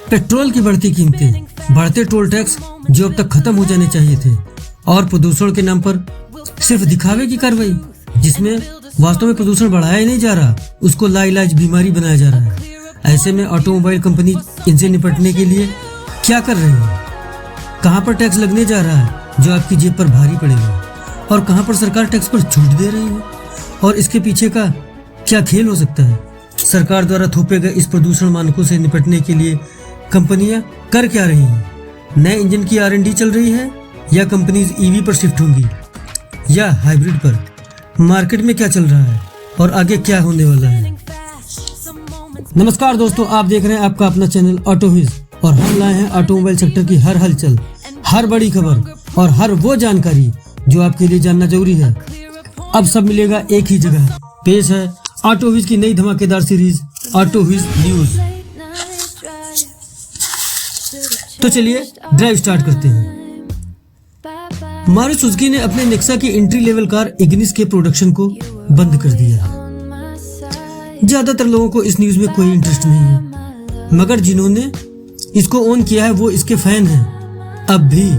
Petrol की बढ़ती कीमतें, बढ़ते टोल टैक्स जो अब तक खत्म हो जाने चाहिए थे, और प्रदूषण के नाम पर सिर्फ दिखावे की कार्रवाई जिसमें वास्तव में प्रदूषण बढ़ाया ही नहीं जा रहा, उसको लाइलाज बीमारी बनाया जा रहा है। ऐसे में ऑटोमोबाइल कंपनी इनसे निपटने के लिए क्या कर रही है? कहाँ पर टैक्स लगने जा रहा है जो आपकी जेब पर भारी पड़ेगा, और कहाँ पर सरकार टैक्स पर छूट दे रही है, और इसके पीछे का क्या खेल हो सकता है? सरकार द्वारा थोपे गए इस प्रदूषण मानकों से निपटने के लिए कंपनियां कर क्या रही हैं? नए इंजन की R&D चल रही है, या कंपनीज EV पर शिफ्ट होंगी, या हाइब्रिड पर? मार्केट में क्या चल रहा है और आगे क्या होने वाला है? नमस्कार दोस्तों, आप देख रहे हैं आपका अपना चैनल ऑटोव्हिज, और हम लाए हैं ऑटोमोबाइल सेक्टर की हर हलचल, हर बड़ी खबर और हर वो जानकारी जो आपके लिए जानना जरूरी है। अब सब मिलेगा एक ही जगह। पेश है ऑटोव्हिज की नई धमाकेदार सीरीज ऑटोव्हिज न्यूज। तो चलिए ड्राइव स्टार्ट करते हैं। मारुति सुजुकी ने अपने नेक्सा की एंट्री लेवल कार इग्निस के प्रोडक्शन को बंद कर दिया है। ज्यादातर लोगों को इस न्यूज में कोई इंटरेस्ट नहीं है, मगर जिन्होंने इसको ओन किया है वो इसके फैन हैं अब भी।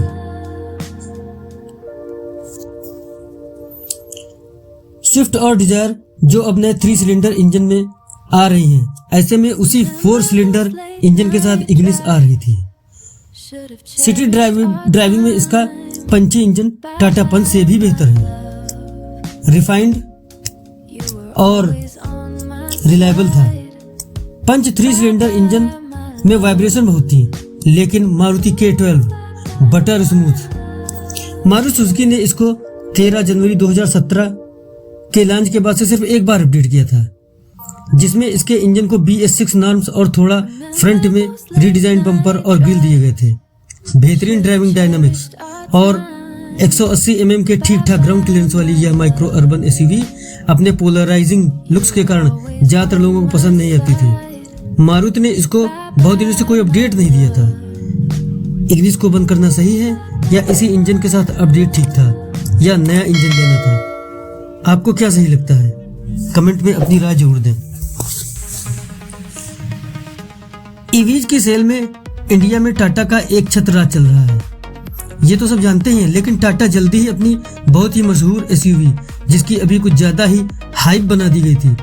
स्विफ्ट और डिजायर जो अब नए 3 सिलेंडर इंजन में आ रही हैं, ऐसे में उसी 4 सिलेंडर इंजन के साथ इग्निस आ रही थी। सिटी ड्राइविंग में इसका पंची इंजन टाटा पंच से भी बेहतर है, रिफाइंड और रिलायबल था। पंच 3 सिलेंडर इंजन में वाइब्रेशन बहुत थी, लेकिन Maruti K12 butter smooth. Maruti Suzuki ने इसको 13 जनवरी 2017 के लॉन्च के बाद से सिर्फ एक बार अपडेट किया था, जिसमें इसके इंजन को BS6 नॉर्म्स और थोड़ा फ्रंट में रीडिजाइन बम्पर और ग्रिल दिए गए थे। बेहतरीन ड्राइविंग डायनामिक्स और 180 mm के ठीक ठाक ग्राउंड क्लियरेंस वाली यह माइक्रो अर्बन SUV अपने पोलराइजिंग लुक्स के कारण ज्यादातर लोगों को पसंद नहीं आती थी। मारुति ने इसको बहुत दिनों से कोई अपडेट नहीं दिया था। इग्निस को बंद करना सही है, या इसी इंजन के साथ अपडेट ठीक था, या नया इंजन लेना था? आपको क्या सही लगता है? कमेंट में अपनी राय जरूर दें। ईवीज की सेल में इंडिया में टाटा का एक छत्र राज चल रहा है, ये तो सब जानते हैं, लेकिन टाटा जल्दी ही अपनी बहुत ही मशहूर SUV, जिसकी अभी कुछ ज्यादा ही हाइप बना दी गई थी,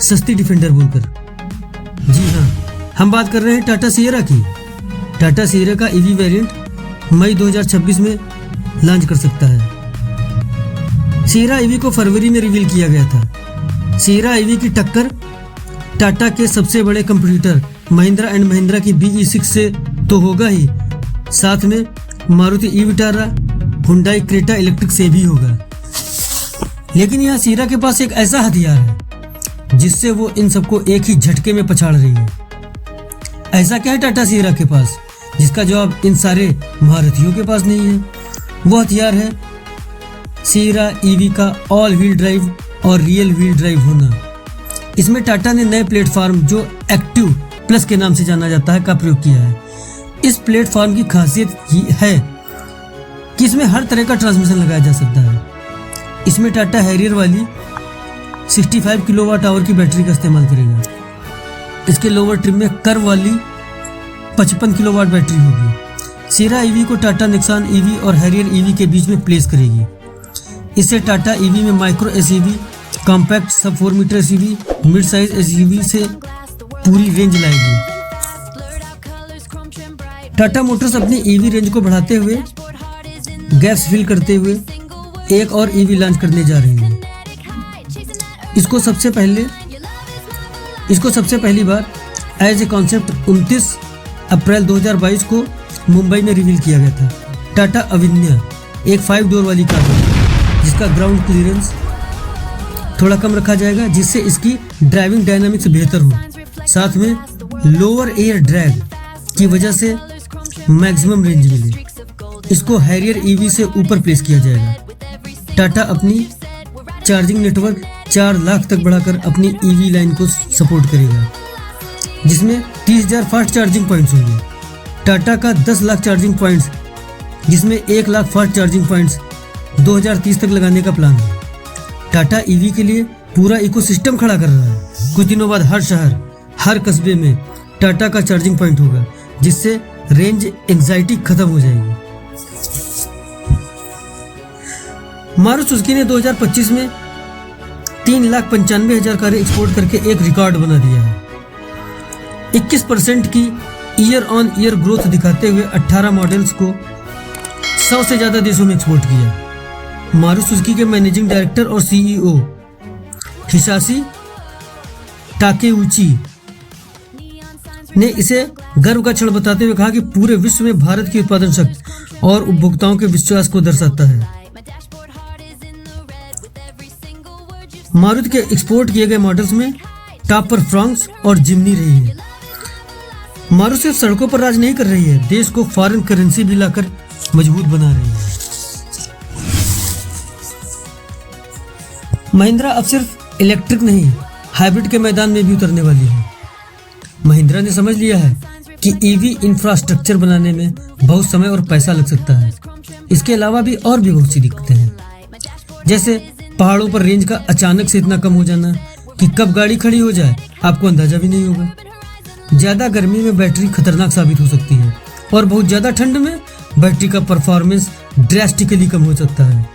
सस्ती डिफेंडर बोलकर। जी हाँ, हम बात कर रहे हैं टाटा सियरा की। टाटा सियरा का EV वेरिएंट मई 2026 में लॉन्च कर सकता है। सियरा EV को फरवरी में रिवील किया गया था। सियरा EV की टक्कर टाटा के सबसे बड़े कंपटीटर महिंद्रा एंड महिंद्रा की BE6 से तो होगा ही, साथ में मारुति E-विटारा, हुंडई क्रेटा इलेक्ट्रिक से भी होगा। लेकिन यहाँ सियरा के पास एक ऐसा हथियार है जिससे वो इन सबको एक ही झटके में पछाड़ रही है। ऐसा क्या है टाटा सियरा के पास जिसका जवाब इन सारे महारथियों के पास नहीं है? वो हथियार है सियरा EV का ऑल व्हील ड्राइव और रियल व्हील ड्राइव होना। इसमें टाटा ने नए प्लेटफॉर्म जो एक्टिव प्लस के नाम से जाना जाता है का प्रयोग किया है। इस प्लेटफॉर्म की खासियत ये है कि इसमें हर तरह का ट्रांसमिशन लगाया जा सकता है। इसमें टाटा हैरियर वाली 65 किलोवाट आवर की बैटरी का इस्तेमाल करेगा। इसके लोअर ट्रिम में कर्व वाली 55 किलोवाट बैटरी होगी। सियरा EV को टाटा नेक्सॉन EV और हैरियर EV के बीच में प्लेस करेगी। इससे टाटा EV में micro SUV, compact sub 4 metre SUV, mid size SUV से पूरी रेंज लाएगी। टाटा मोटर्स अपनी EV रेंज को बढ़ाते हुए, गैप्स फिल करते हुए एक और EV लॉन्च करने जा रही है। इसको सबसे पहली बार एज ए कॉन्सेप्ट 29 अप्रैल 2022 को मुंबई में रिवील किया गया था। टाटा अविन्या एक 5 डोर वाली कार है, जिसका ग्राउंड क्लियरेंस थोड़ा कम रखा जाएगा, जिससे इसकी ड्राइविंग डायनामिक्स बेहतर हो, साथ में लोअर एयर ड्रैग की वजह से मैक्सिमम रेंज मिले। इसको हैरियर EV से ऊपर प्लेस किया जाएगा। टाटा अपनी चार्जिंग नेटवर्क 4 लाख तक बढ़ाकर अपनी EV लाइन को सपोर्ट करेगा, जिसमें 30,000 फास्ट चार्जिंग पॉइंट्स होंगे। टाटा का 10 लाख चार्जिंग पॉइंट्स, जिसमें 1 लाख फास्ट चार्जिंग पॉइंट्स 2030 तक लगाने का प्लान है। टाटा EV के लिए पूरा इकोसिस्टम खड़ा कर रहा है। कुछ दिनों बाद हर शहर, हर कस्बे में टाटा का चार्जिंग पॉइंट होगा, जिससे रेंज एंजाइटी खत्म हो जाएगी। मारुति सुजुकी ने 2025 में 3,95,000 कारें एक्सपोर्ट करके एक रिकॉर्ड बना दिया है। 21% की ईयर ऑन ईयर ग्रोथ दिखाते हुए 18 मॉडल्स को 100 से ज़्यादा देशों में एक्सपोर्ट किया। मारुति सुजुकी के मैनेजिंग डायरेक्टर और सीईओ हिसाशी ताकेउची ने इसे गर्व का क्षण बताते हुए कहा कि पूरे विश्व में भारत की उत्पादन शक्ति और उपभोक्ताओं के विश्वास को दर्शाता है। मारुति के एक्सपोर्ट किए गए मॉडल्स में टॉप पर फ्रॉन्क्स और जिमनी रही है। मारुति सिर्फ सड़कों पर राज नहीं कर रही है, देश को फॉरेन करेंसी भी लाकर मजबूत बना रही है। महिंद्रा अब सिर्फ इलेक्ट्रिक नहीं, हाइब्रिड के मैदान में भी उतरने वाली है। महिंद्रा ने समझ लिया है कि ईवी इंफ्रास्ट्रक्चर बनाने में बहुत समय और पैसा लग सकता है। इसके अलावा भी और भी बहुत सी दिक्कतें हैं, जैसे पहाड़ों पर रेंज का अचानक से इतना कम हो जाना कि कब गाड़ी खड़ी हो जाए आपको अंदाजा भी नहीं होगा। ज़्यादा गर्मी में बैटरी खतरनाक साबित हो सकती है और बहुत ज़्यादा ठंड में बैटरी का परफॉर्मेंस ड्रास्टिकली कम हो सकता है।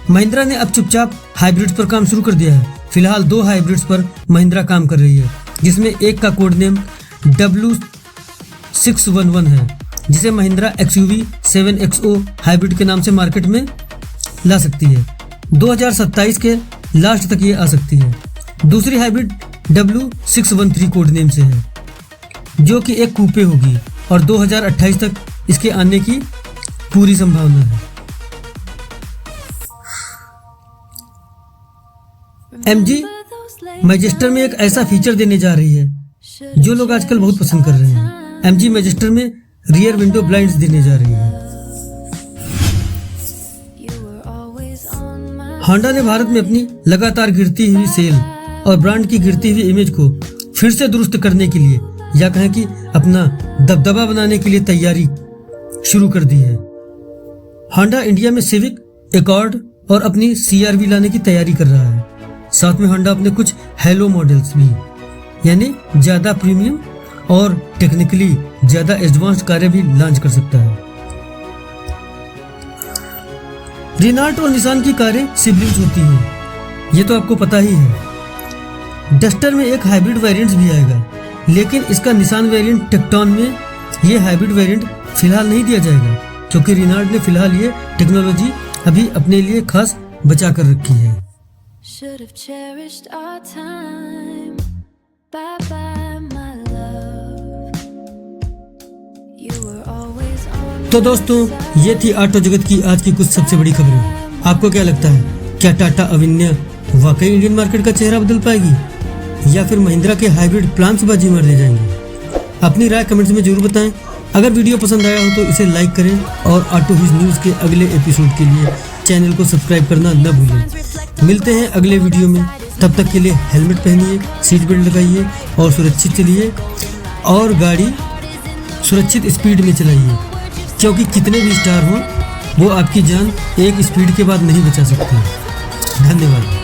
महिंद्रा ने अब चुपचाप हाइब्रिड पर काम शुरू कर दिया है। फिलहाल 2 हाइब्रिड्स पर महिंद्रा काम कर रही है, जिसमें एक का कोड नेम W611 है, जिसे महिंद्रा XUV 7XO हाइब्रिड के नाम से मार्केट में ला सकती है। 2027 के लास्ट तक ये आ सकती है। दूसरी हाइब्रिड W613 कोड नेम से है, जो कि एक कूपे होगी और 2028 तक इसके आने की पूरी संभावना है। MG मैजेस्टर में एक ऐसा फीचर देने जा रही है जो लोग आजकल बहुत पसंद कर रहे हैं। MG मैजेस्टर में रियर विंडो ब्लाइंड्स देने जा रही है। होंडा ने भारत में अपनी लगातार गिरती हुई सेल और ब्रांड की गिरती हुई इमेज को फिर से दुरुस्त करने के लिए या कहें कि अपना दबदबा बनाने के लिए तैयारी शुरू कर दी है। होंडा इंडिया में सिविक, एकॉर्ड और अपनी CR-V लाने की तैयारी कर रहा है। साथ में होंडा अपने कुछ हेलो मॉडल्स भी, यानी ज़्यादा प्रीमियम और टेक्निकली ज़्यादा एडवांस्ड कारें भी लॉन्च कर सकता है। रेनॉल्ट और निसान की कारें सिबलिंग्स होती हैं, ये तो आपको पता ही है। डस्टर में एक हाइब्रिड वेरिएंट भी आएगा, लेकिन इसका निसान वेरिएंट टेक्टॉन में ये हाइब्रिड वेरिएंट फिलहाल नहीं दिया जाएगा, क्योंकि रेनॉल्ट ने फिलहाल ये टेक्नोलॉजी अभी अपने लिए खास बचा कर रखी है। Should have cherished our time. Bye bye my love. You were always on. तो दोस्तों, ये थी ऑटो जगत की आज की कुछ सबसे बड़ी खबरें। आपको क्या लगता है, क्या टाटा अविन्या वाकई इंडियन मार्केट का चेहरा बदल पाएगी या फिर महिंद्रा के हाइब्रिड प्लान से बाजी मारने जाएंगे? अपनी राय कमेंट्स में जरूर बताएं। अगर वीडियो पसंद आया हो तो इसे लाइक करें और ऑटो हिज न्यूज़ के अगले एपिसोड के लिए चैनल को सब्सक्राइब करना न भूलें। मिलते हैं अगले वीडियो में, तब तक के लिए हेलमेट पहनिए, सीट बेल्ट लगाइए और सुरक्षित चलिए और गाड़ी सुरक्षित स्पीड में चलाइए, क्योंकि कितने भी स्टार हों वो आपकी जान एक स्पीड के बाद नहीं बचा सकते। धन्यवाद।